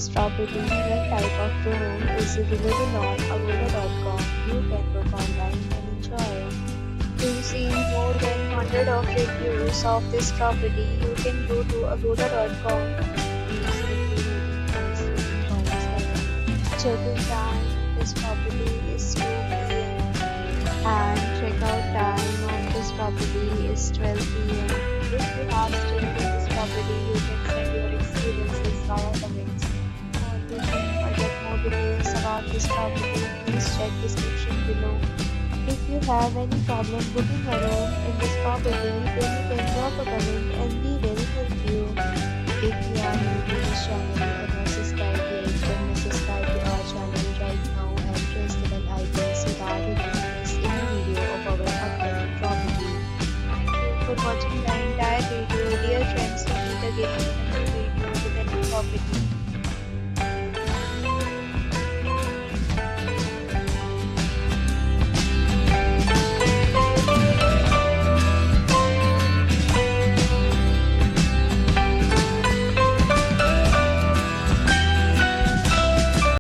this property, what type of room is available on agoda.com. You can book online and enjoy. To see more than 100 of reviews of this property, you can go to agoda.com. Check-in time this property is 2 p.m. and check-out time of this property is 12 p.m. If you have stayed in this property, you can send your experiences via comments. For booking or get more details about this property, please check description below. If you have any problem booking a room in this property, then you can drop a comment and we will help you. If you are new to this channel or not subscribed yet, then subscribe to our channel right now and press the bell icon so that you don't miss any video of our upcoming property. Thank you for watching the entire video. Dear friends, to meet again in a new video with a new property.